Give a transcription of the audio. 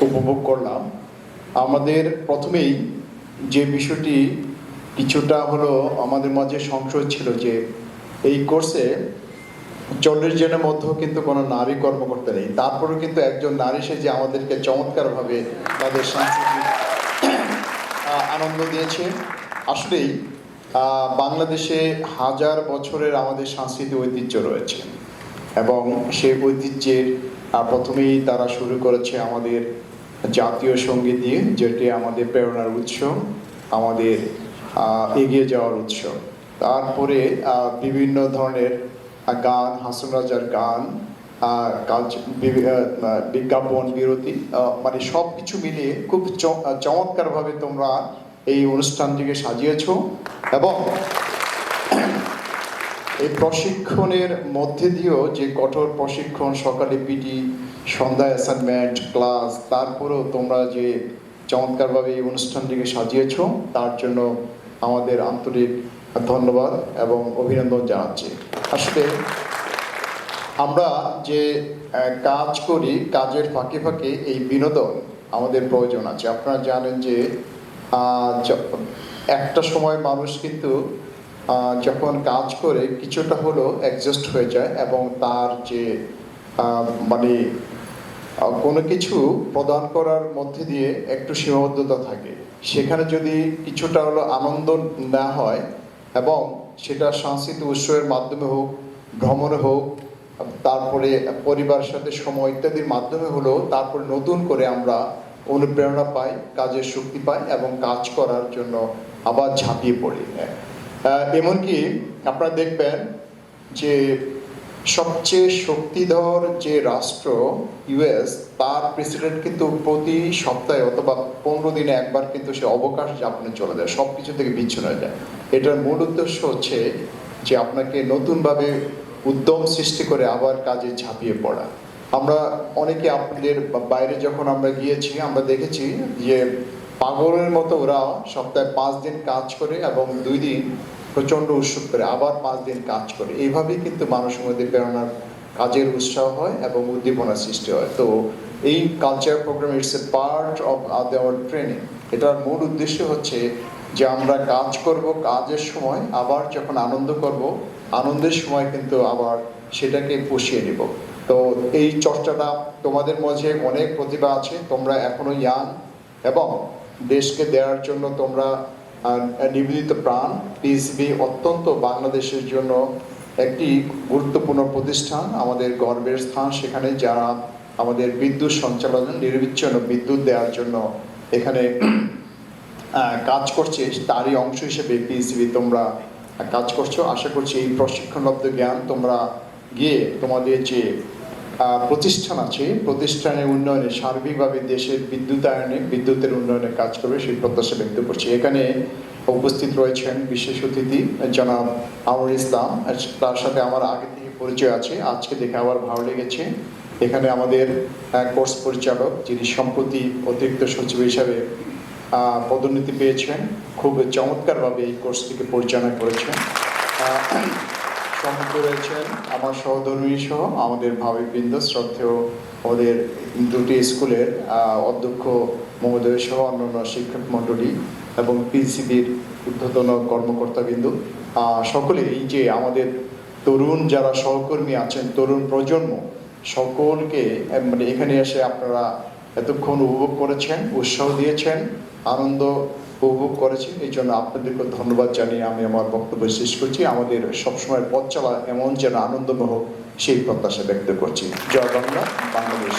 উপভোগ করলাম। আমাদের প্রথমেই যে বিষয়টি কিছুটা হলো আমাদের মাঝে সংশয় ছিল যে এই কোর্সে 40 জনের মধ্যেও কিন্তু কোনো নারী কর্মকর্তা নেই, তারপরেও কিন্তু একজন নারী সেজে আমাদেরকে চমৎকারভাবে তাদের সাংস্কৃতিক আনন্দ দিয়েছে। আসলেই বাংলাদেশে হাজার বছরের আমাদের সাংস্কৃতিক ঐতিহ্য রয়েছে এবং সেই ঐতিহ্যের প্রথমেই তারা শুরু করেছে আমাদের জাতীয় সঙ্গীত দিয়ে, যেটি আমাদের প্রেরণার উৎস, আমাদের এগিয়ে যাওয়ার উৎস। তারপরে বিভিন্ন ধরনের গান, হাসন রাজার গান, বিজ্ঞাপন বিরতি, মানে সব কিছু মিলিয়ে খুব চমৎকারভাবে তোমরা এই অনুষ্ঠানটিকে সাজিয়েছ এবং এই প্রশিক্ষণের মধ্যে দিয়েও যে কঠোর প্রশিক্ষণ, সকালে পিটি, সন্ধ্যায় অ্যাসাইনমেন্ট ক্লাস, তারপরেও তোমরা যে চমৎকারভাবে এই অনুষ্ঠানটিকে সাজিয়েছ তার জন্য আমাদের আন্তরিক ধন্যবাদ এবং অভিনন্দন জানাচ্ছি। আসলে আমরা যে কাজ করি, কাজের ফাঁকে ফাঁকে এই বিনোদন আমাদের প্রয়োজন আছে। আপনারা জানেন যে একটা সময় মানুষ কিন্তু যখন কাজ করে কিছুটা হলো অ্যাডজাস্ট হয়ে যায় এবং তার যে মানে কোনো কিছু প্রদান করার মধ্যে দিয়ে একটু সীমাবদ্ধতা থাকে। সেখানে যদি কিছুটা হলো আনন্দ না হয় এবং সেটা সাংস্কৃতিক উৎসবের মাধ্যমে হোক, ভ্রমণে হোক, তারপরে পরিবারের সাথে সময় ইত্যাদির মাধ্যমে হলেও তারপরে নতুন করে আমরা অনুপ্রেরণা পাই, কাজের শক্তি পাই এবং কাজ করার জন্য আবার ঝাঁপিয়ে পড়ি। এমনকি আপনারা দেখবেন যে সবচেয়ে শক্তিধর যে রাষ্ট্র ইউএস, তার প্রেসিডেন্ট কিন্তু প্রতি সপ্তাহে অথবা 15 দিনে একবার কিন্তু সে অবকাশ যাপনে চলে যায়, সব কিছু থেকে বিচ্ছিন্ন হয়ে যায়। এটার মূল উদ্দেশ্য হচ্ছে যে আপনাকে নতুনভাবে উদ্যম সৃষ্টি করে আবার কাজে ঝাঁপিয়ে পড়া। আমরা অনেকে আপনাদের বাইরে যখন আমরা গিয়েছি আমরা দেখেছি যে পাগলের মতো ওরা সপ্তাহে 5 দিন কাজ করে এবং 2 দিন প্রচণ্ড উৎসব করে আবার 5 দিন কাজ করে। এইভাবেই কিন্তু মানুষের মধ্যে প্রেরণার কাজের উৎসাহ হয় এবং উদ্দীপনার সৃষ্টি হয়। তো এই culture programme it's a part of our training. এটার মূল উদ্দেশ্য হচ্ছে যে আমরা কাজ করব, কাজের সময় আবার যখন আনন্দ করব, আনন্দের সময় কিন্তু আবার সেটাকে পুষিয়ে নেব। তো এই চর্চাটা তোমাদের মাঝে অনেক প্রতিভা আছে, তোমরা এখনো ইয়াং এবং দেশকে দেওয়ার জন্য তোমরা নিবেদিত প্রাণ। পিএসবি অত্যন্ত বাংলাদেশের জন্য একটি গুরুত্বপূর্ণ প্রতিষ্ঠান, আমাদের গর্বের স্থান। সেখানে যারা আমাদের বিদ্যুৎ সঞ্চালন, নিরবিচ্ছিন্ন বিদ্যুৎ দেওয়ার জন্য এখানে কাজ করছে, তারই অংশ হিসেবে পিএসবি তোমরা কাজ করছো। আশা করছি এই প্রশিক্ষণলব্ধ জ্ঞান তোমরা গিয়ে তোমাদের যে প্রতিষ্ঠান আছে, প্রতিষ্ঠানের উন্নয়নে, সার্বিকভাবে দেশের বিদ্যুতায়নে, বিদ্যুতের উন্নয়নে কাজ করবে সেই প্রত্যাশা ব্যক্ত করছি। এখানে উপস্থিত রয়েছেন বিশেষ অতিথি জনাব আমর ইসলাম, তার সাথে আমার আগে থেকে পরিচয় আছে, আজকে দেখে আবার ভালো লেগেছে। এখানে আমাদের কোর্স পরিচালক যিনি সম্প্রতি অতিরিক্ত সচিব হিসাবে পদোন্নতি পেয়েছেন, খুব চমৎকারভাবে এই কোর্সটিকে পরিচালনা করেছেন। সম্মুখে রয়েছেন আমার সহধর্মী সহ আমাদের ভাবিবৃন্দ, শ্রদ্ধেয় আমাদের 2টি স্কুলের অধ্যক্ষ মহোদয় সহ অন্যান্য শিক্ষক মণ্ডলী এবং পিসিবির ঊর্ধ্বতন কর্মকর্তাবৃন্দ, সকলে এই যে আমাদের তরুণ যারা সহকর্মী আছেন, তরুণ প্রজন্ম, সকলকে মানে এখানে এসে আপনারা এতক্ষণ উপভোগ করেছেন, উৎসাহ দিয়েছেন, আনন্দ উপভোগ করেছি। এই জন্য আপনাদেরকে ধন্যবাদ জানিয়ে আমি আমার বক্তব্য শেষ করছি। আমাদের সবসময় পথ চলা এমন যেন আনন্দময় হোক সেই প্রত্যাশা ব্যক্ত করছি। জয় বাংলা, বাংলাদেশ।